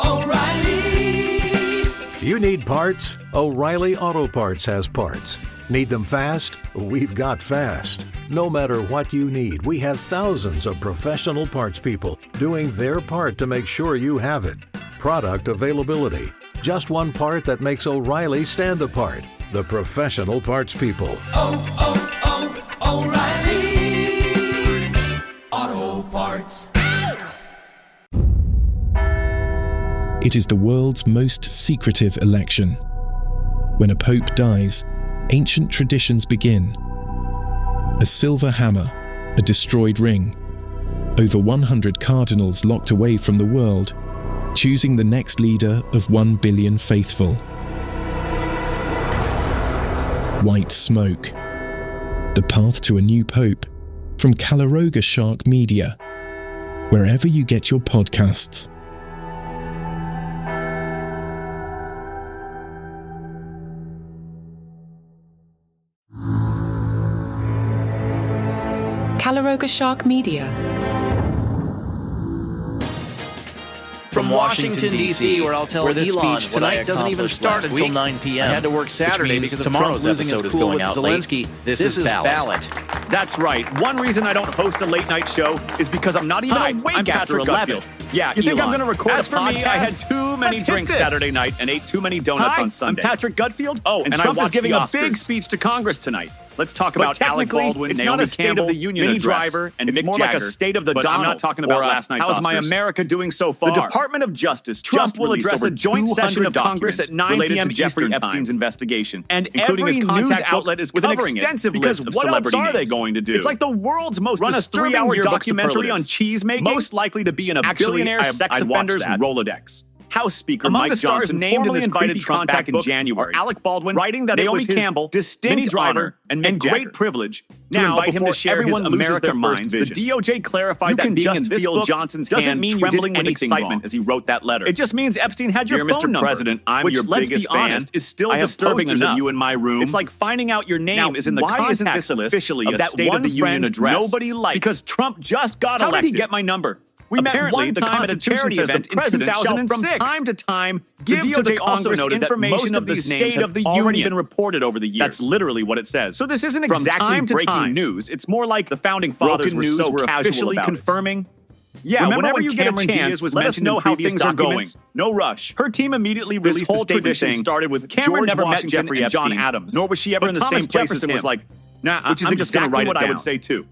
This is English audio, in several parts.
O'Reilly! You need parts? O'Reilly Auto Parts has parts. Need them fast? We've got fast. No matter what you need, we have thousands of professional parts people doing their part to make sure you have it. Product availability. Just one part that makes O'Reilly stand apart. The professional parts people. O'Reilly Auto Parts. It is the world's most secretive election. When a pope dies, ancient traditions begin. A silver hammer, a destroyed ring, over 100 cardinals locked away from the world, choosing the next leader of 1 billion faithful. White Smoke. The path to a new pope, from Calaroga Shark Media, wherever you get your podcasts. Calaroga Shark Media. From Washington, D.C., where I'll tell this Elon speech tonight doesn't even start until 9 p.m. I had to work Saturday because of tomorrow's Trump losing episode his is cool going with out Zelensky. late. This is Ballot. That's right. One reason I don't host a late-night show is because I'm not even awake I'm after Patrick 11. Yeah, you think I'm going to record As a for podcast? me, I had too many drinks Saturday night and ate too many donuts on Sunday. I'm Patrick Gutfield. Oh, and Trump is giving a big speech to Congress tonight. Let's talk about Alec Baldwin, it's Naomi not a State Campbell, of the Union Minnie address. Driver, and It's Mick more Jagger. like a State of the But I'm Donald not talking about or last night's How's my Oscars. America doing so far? The Department of Justice just will address a joint session of Congress at 9 p.m. Jeffrey Epstein's investigation, and including his contact outlet is covering it extensive because what else are they going to do? It's like the world's most disturbing 3-hour documentary on cheese making, most likely to be in a billionaire sex offender's Rolodex. House Speaker Mike Johnson formally invited Trump back in January. Alec Baldwin writing that Naomi Campbell, distinct honor and great privilege to invite him to share his America First vision. The DOJ clarified that being in this book Johnson's doesn't mean trembling with excitement as he wrote that letter. It just means Epstein had your phone number. Mr. President, I'm your biggest fan. Is still disturbing enough. Of you in my room. It's like finding out your name is in the contact list officially of that State of the Union address nobody likes because Trump just got elected. How did he get my number? We met one time at a charity event in 2006. From time to time, give to the Congress information of the State of the Union already been reported over the years. That's literally what it says. So this isn't exactly breaking news. It's more like the founding fathers were so officially confirming. Yeah, whenever you get a chance, let us know how things are going. No rush. Her team immediately released a statement saying started with Cameron never met Jeffrey Epstein, John Adams, nor was she ever in the same place as him. Was like, nah, which is exactly what I would say too.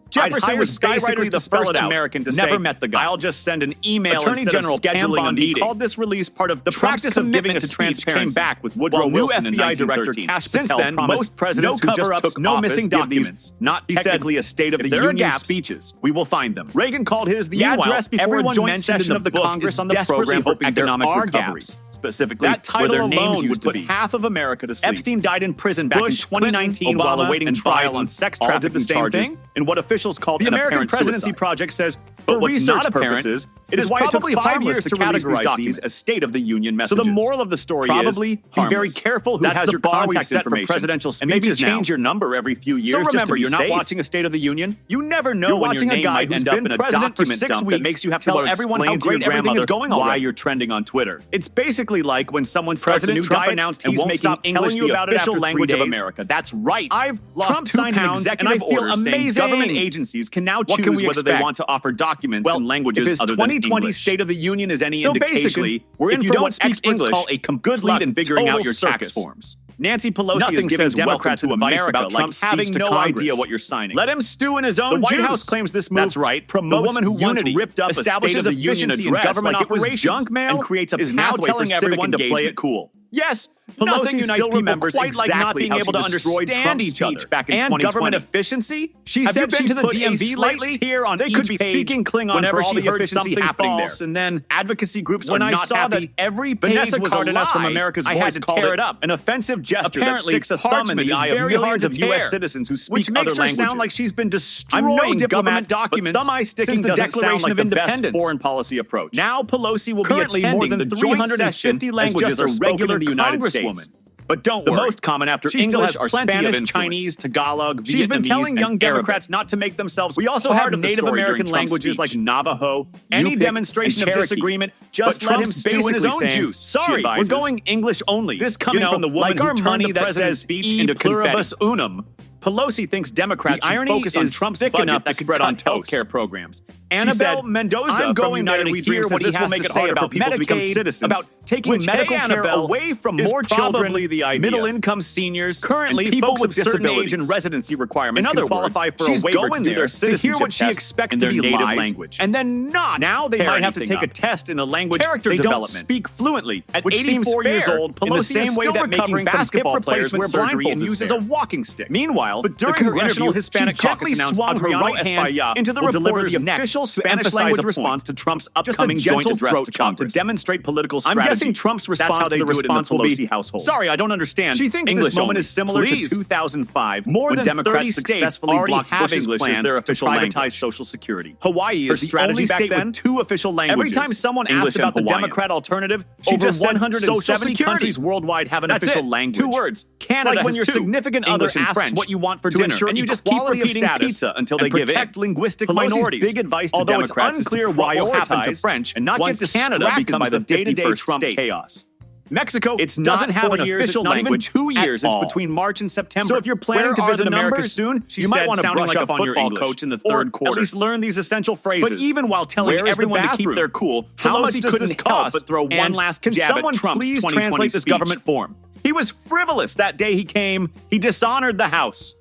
Jefferson was basically the first American to never met the guy. I'll just send an email. Attorney General scheduling a meeting. Called this release part of the practice of giving to transparency. Came back with Woodrow Wilson new FBI Director Cash Patel. Since then, most presidents who just took no missing documents, not technically a State of the Union speeches. We will find them. Reagan called his the address before a joint session of the Congress on the program for economic recovery. Specifically, that title alone would put half of America to sleep. Epstein died in prison back in 2019 while awaiting trial on sex trafficking charges. And what officials call the American Presidency Project says, for research purposes, it is why it took 5 years to categorize these as State of the Union messages. So the moral of the story is, be very careful who has your contact information, presidential speeches, and maybe change your number every few years. So remember, you're not watching a State of the Union. You never know when your name might end up in a document dump that makes you have to tell everyone how great everything is going on, why you're trending on Twitter. It's basically like when someone starts a new diet announced he's making English the official language of America. That's right. I've lost 2 pounds, and I feel amazing. Government agencies can now choose whether they want to offer documents in languages other than English. 2020 State of the Union is any indication, basically, we're in for what experts call a complete in figuring out your tax forms. Nancy Pelosi is giving Democrats advice about Trump's having no idea what you're signing. Let him stew in his own juice. The White House claims this move promotes the woman who once ripped up establishes a Union address government like operations junk mail and creates a pathway for telling everyone to play it cool. Yes, Pelosi still remembers quite like not being able to understand each other back in 2020. Government efficiency? She said been to the DMV lately? They could be speaking Klingon whenever she heard something false, and then advocacy groups are not happy. When I saw that every page was a lie, from America's Voice, I had to tear it up. An offensive gesture that sticks a thumb in the eye of millions of U.S. citizens who speak other languages. Which makes her sound like she's been destroying government documents since the Declaration of Independence. Foreign policy approach. Now Pelosi will be attending more than 350 languages are regular in the United States. But don't worry. The most common after English are Spanish, Chinese, Tagalog, Vietnamese, She's been telling young Democrats not to make themselves. We also have Native American languages like Navajo. Any demonstration of disagreement, just let him stew in his own juice. Sorry, we're going English only. This coming from the woman who turned the president's speech into pluribus unum. Pelosi thinks Democrats should focus on Trump's budget that could spread on healthcare programs. Annabelle Mendoza, I'm going there to hear what he has to say about people to become citizens, about taking medical care away from more children, middle-income seniors, currently people with certain age and residency requirements. In other words, qualify for a waiver to do their citizenship to hear what she expects to be native language, and then not. Now they might have to take a test in a language they don't speak fluently. At 84 years old, Pelosi is still recovering from basketball players wear surgery and uses a walking stick. Meanwhile, the Congressional Hispanic Caucus announced Adriano Espaillat into the reporter's official Spanish language response to Trump's upcoming joint address to Congress to demonstrate political strategy. I'm guessing Trump's response to the response will be household. Sorry, I don't understand. She thinks English this moment is similar to 2005, more when Democrats successfully blocked Bush's plan to privatize Social Security. Hawaii is the only state with 2 official languages. Every time someone asked about the Democrat alternative, over 170 countries worldwide have an official language. 2 words. Canada, like when your significant other asks what you want for dinner, and you just keep repeating pizza until they give in. Protect linguistic minorities. Big advice to Democrats it's unclear why what will happen to French and not get Canada becomes the day-to-day Trump chaos. Mexico, doesn't have an official language. Not even 2 years. It's between March and September. So if you're planning to visit America soon, you might want to brush up on your English coach in the third quarter. At least learn these essential phrases. But even while telling everyone to keep their cool, how much does this cost? But throw one last jab at Trump's 2020 speech. Can someone please translate this government form? He was frivolous that day he came. He dishonored the House,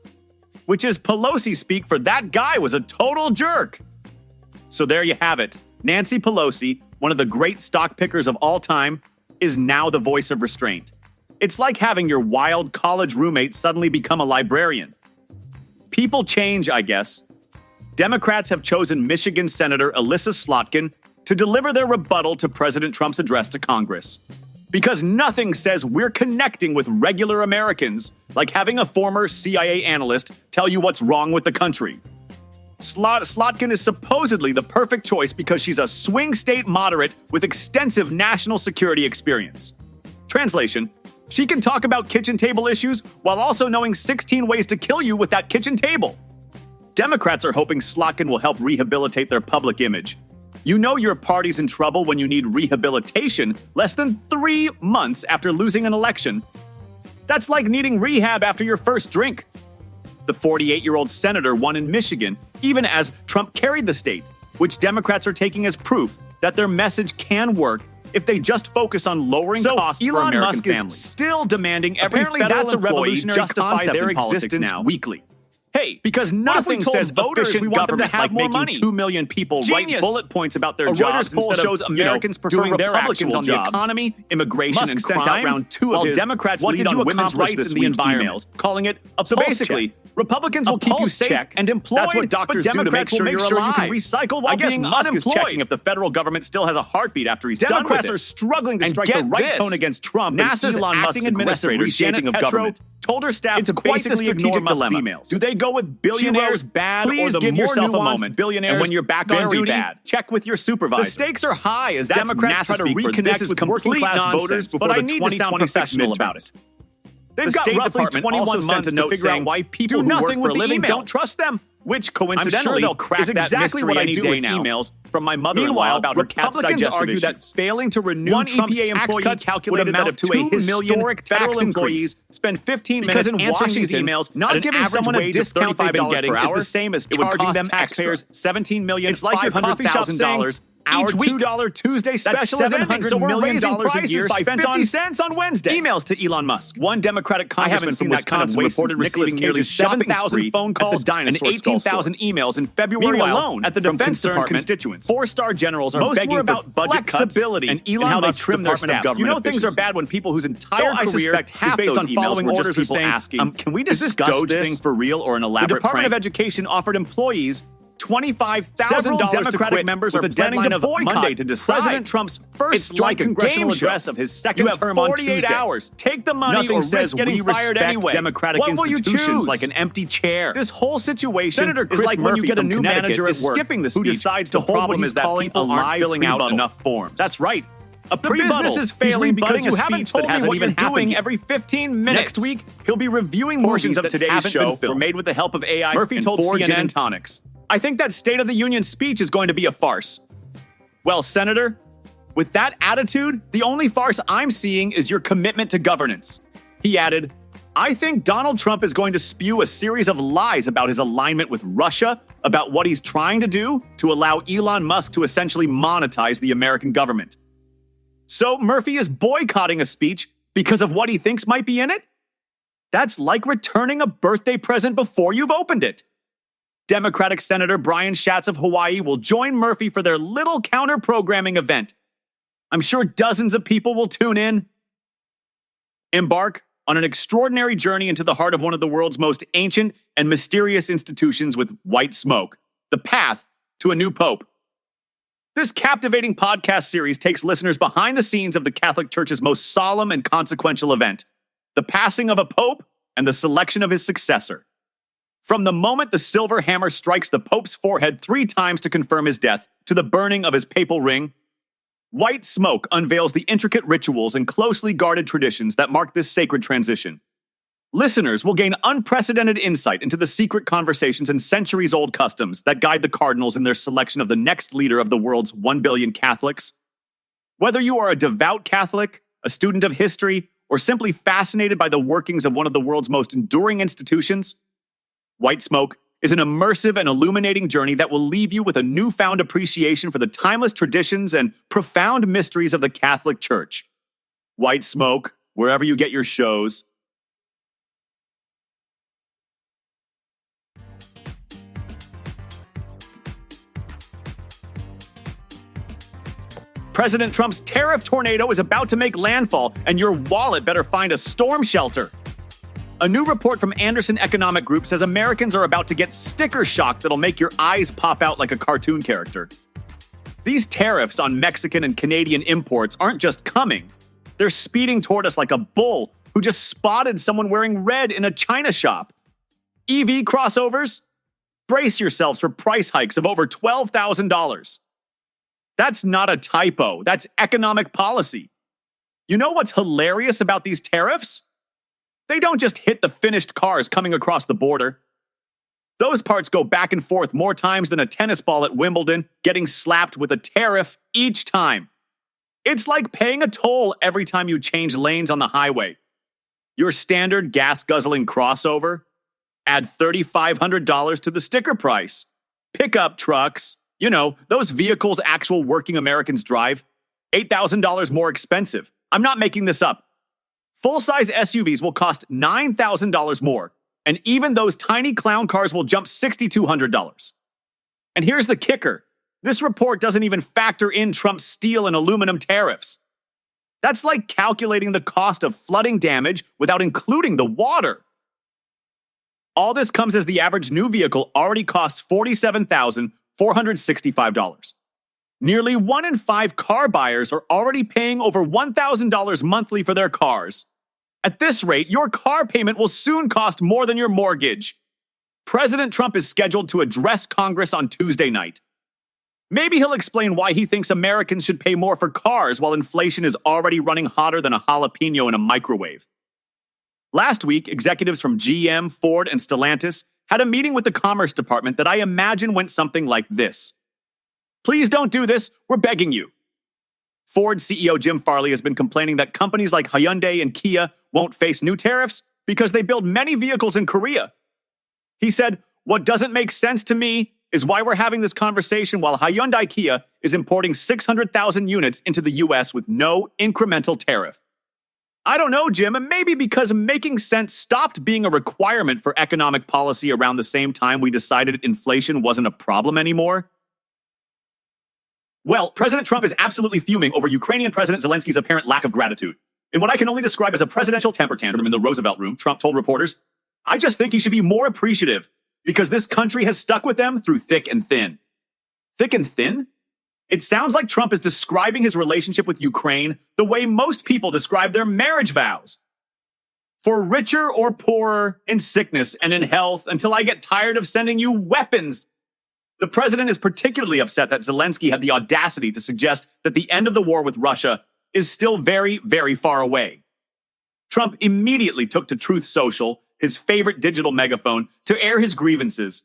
which is Pelosi speak for that guy was a total jerk. So there you have it. Nancy Pelosi, one of the great stock pickers of all time, is now the voice of restraint. It's like having your wild college roommate suddenly become a librarian. People change, I guess. Democrats have chosen Michigan Senator Elissa Slotkin to deliver their rebuttal to President Trump's address to Congress. Because nothing says we're connecting with regular Americans like having a former CIA analyst tell you what's wrong with the country. Slotkin is supposedly the perfect choice because she's a swing state moderate with extensive national security experience. Translation: she can talk about kitchen table issues while also knowing 16 ways to kill you with that kitchen table. Democrats are hoping Slotkin will help rehabilitate their public image. You know your party's in trouble when you need rehabilitation less than 3 months after losing an election. That's like needing rehab after your first drink. The 48-year-old senator won in Michigan, even as Trump carried the state, which Democrats are taking as proof that their message can work if they just focus on lowering costs for American families. Elon Musk is still demanding every federal employee justify their existence weekly. Hey, because nothing says voters we want them to have more money. 2 million people write bullet points about their jobs instead of Americans doing their Republicans on the economy, immigration, and crime. Sent out round 2 of his Democrats lead on women's rights in the environment, calling it a so basically. Republicans will keep you safe and employed. That's what doctors do to make sure you're alive. You can recycle while being unemployed. Musk is checking if the federal government still has a heartbeat after he's done with it. Democrats are struggling to strike the right tone against Trump. NASA's Elon Musk's administrator, Janet Petro, told her staff to basically ignore Musk's emails. Do they go with billionaires bad or the more nuanced billionaires? And when you're back on duty, check with your supervisor. The stakes are high as Democrats try to reconnect with working-class voters before the 2026 midterms. They've got roughly 21 months to figure out why people who work for a living don't trust them, which coincidentally is exactly what I do with emails from my mother-in-law about her cat's digestive argue that failing to renew Trump's tax cuts calculated amount to a historic federal employees spend 15 minutes answering these emails, not giving someone a discount they've been getting is the same as charging them taxpayers $17,500,000. Our $2 Tuesday special is ending, so we're raising prices by 50 cents on Wednesday. Emails to Elon Musk. One Democratic congressman from Wisconsin reported receiving nearly 7,000 phone calls and 18,000 emails in February alone at the Defense Department constituents. 4-star generals are begging for budget flexibility and Elon Musk trim their staff. You know things are bad when people whose entire career is based on following orders are saying, can we discuss this thing for real or an elaborate prank? The Department of Education offered employees $25,000 Democratic members are planning to boycott Monday to decide President Trump's first congressional address of his second term on Tuesday. 48 hours. Take the money or risk getting fired anyway. Democratic institutions like an empty chair. This whole situation is like when you get a new manager at work skipping the speech who decides to hold what he's calling people aren't filling out enough forms. That's right. The business is failing because you haven't told me what you're doing every 15 minutes. Next week, he'll be reviewing portions of today's show were made with the help of AI. Murphy told CNN tonics. I think that State of the Union speech is going to be a farce. Well, Senator, with that attitude, the only farce I'm seeing is your commitment to governance. He added, I think Donald Trump is going to spew a series of lies about his alignment with Russia, about what he's trying to do to allow Elon Musk to essentially monetize the American government. So Murphy is boycotting a speech because of what he thinks might be in it? That's like returning a birthday present before you've opened it. Democratic Senator Brian Schatz of Hawaii will join Murphy for their little counter-programming event. I'm sure dozens of people will tune in. Embark on an extraordinary journey into the heart of one of the world's most ancient and mysterious institutions with white smoke, the path to a new pope. This captivating podcast series takes listeners behind the scenes of the Catholic Church's most solemn and consequential event, the passing of a pope and the selection of his successor. From the moment the silver hammer strikes the pope's forehead 3 times to confirm his death, to the burning of his papal ring, white smoke unveils the intricate rituals and closely guarded traditions that mark this sacred transition. Listeners will gain unprecedented insight into the secret conversations and centuries-old customs that guide the cardinals in their selection of the next leader of the world's 1 billion Catholics. Whether you are a devout Catholic, a student of history, or simply fascinated by the workings of one of the world's most enduring institutions, White Smoke is an immersive and illuminating journey that will leave you with a newfound appreciation for the timeless traditions and profound mysteries of the Catholic Church. White Smoke, wherever you get your shows. President Trump's tariff tornado is about to make landfall, and your wallet better find a storm shelter. A new report from Anderson Economic Group says Americans are about to get sticker shock that'll make your eyes pop out like a cartoon character. These tariffs on Mexican and Canadian imports aren't just coming. They're speeding toward us like a bull who just spotted someone wearing red in a China shop. EV crossovers? Brace yourselves for price hikes of over $12,000. That's not a typo. That's economic policy. You know what's hilarious about these tariffs? They don't just hit the finished cars coming across the border. Those parts go back and forth more times than a tennis ball at Wimbledon, getting slapped with a tariff each time. It's like paying a toll every time you change lanes on the highway. Your standard gas-guzzling crossover? Add $3,500 to the sticker price. Pickup trucks, you know, those vehicles actual working Americans drive, $8,000 more expensive. I'm not making this up. Full-size SUVs will cost $9,000 more, and even those tiny clown cars will jump $6,200. And here's the kicker. This report doesn't even factor in Trump's steel and aluminum tariffs. That's like calculating the cost of flooding damage without including the water. All this comes as the average new vehicle already costs $47,465. Nearly 1 in 5 car buyers are already paying over $1,000 monthly for their cars. At this rate, your car payment will soon cost more than your mortgage. President Trump is scheduled to address Congress on Tuesday night. Maybe he'll explain why he thinks Americans should pay more for cars while inflation is already running hotter than a jalapeno in a microwave. Last week, executives from GM, Ford, and Stellantis had a meeting with the Commerce Department that I imagine went something like this. Please don't do this, we're begging you. Ford CEO Jim Farley has been complaining that companies like Hyundai and Kia won't face new tariffs because they build many vehicles in Korea. He said, what doesn't make sense to me is why we're having this conversation while Hyundai Kia is importing 600,000 units into the US with no incremental tariff. I don't know, Jim, and maybe because making sense stopped being a requirement for economic policy around the same time we decided inflation wasn't a problem anymore. Well, President Trump is absolutely fuming over Ukrainian President Zelensky's apparent lack of gratitude. In what I can only describe as a presidential temper tantrum in the Roosevelt Room, Trump told reporters, I just think he should be more appreciative because this country has stuck with them through thick and thin. Thick and thin? It sounds like Trump is describing his relationship with Ukraine the way most people describe their marriage vows. For richer or poorer, in sickness and in health, until I get tired of sending you weapons. The president is particularly upset that Zelensky had the audacity to suggest that the end of the war with Russia is still very, very far away. Trump immediately took to Truth Social, his favorite digital megaphone, to air his grievances.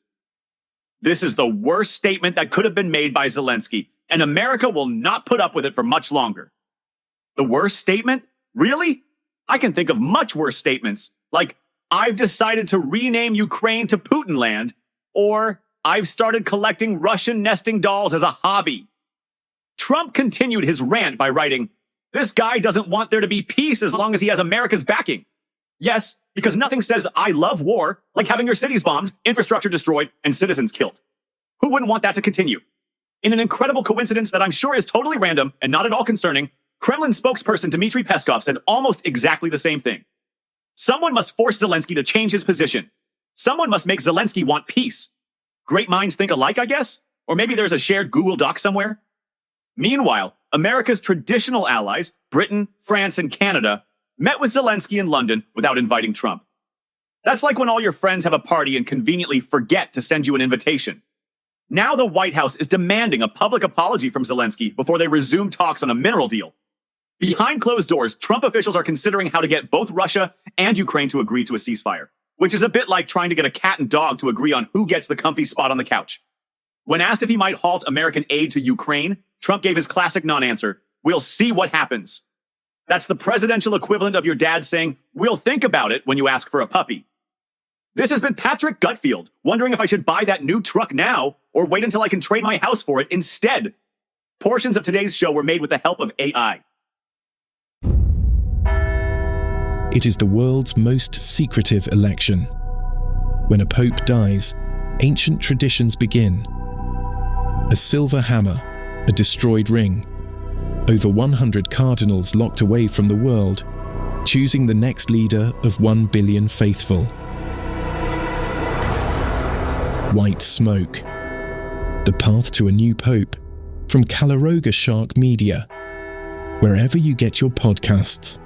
This is the worst statement that could have been made by Zelensky, and America will not put up with it for much longer. The worst statement? Really? I can think of much worse statements, like, I've decided to rename Ukraine to Putinland, or I've started collecting Russian nesting dolls as a hobby. Trump continued his rant by writing, this guy doesn't want there to be peace as long as he has America's backing. Yes, because nothing says I love war like having your cities bombed, infrastructure destroyed, and citizens killed. Who wouldn't want that to continue? In an incredible coincidence that I'm sure is totally random and not at all concerning, Kremlin spokesperson Dmitry Peskov said almost exactly the same thing. Someone must force Zelensky to change his position. Someone must make Zelensky want peace. Great minds think alike, I guess? Or maybe there's a shared Google Doc somewhere? Meanwhile, America's traditional allies, Britain, France, and Canada, met with Zelensky in London without inviting Trump. That's like when all your friends have a party and conveniently forget to send you an invitation. Now the White House is demanding a public apology from Zelensky before they resume talks on a mineral deal. Behind closed doors, Trump officials are considering how to get both Russia and Ukraine to agree to a ceasefire, which is a bit like trying to get a cat and dog to agree on who gets the comfy spot on the couch. When asked if he might halt American aid to Ukraine, Trump gave his classic non-answer, we'll see what happens. That's the presidential equivalent of your dad saying, we'll think about it when you ask for a puppy. This has been Patrick Gutfield, wondering if I should buy that new truck now or wait until I can trade my house for it instead. Portions of today's show were made with the help of AI. It is the world's most secretive election. When a pope dies, ancient traditions begin. A silver hammer, a destroyed ring, over 100 cardinals locked away from the world, choosing the next leader of 1 billion faithful. White smoke. The path to a new pope, from Calaroga Shark Media, wherever you get your podcasts.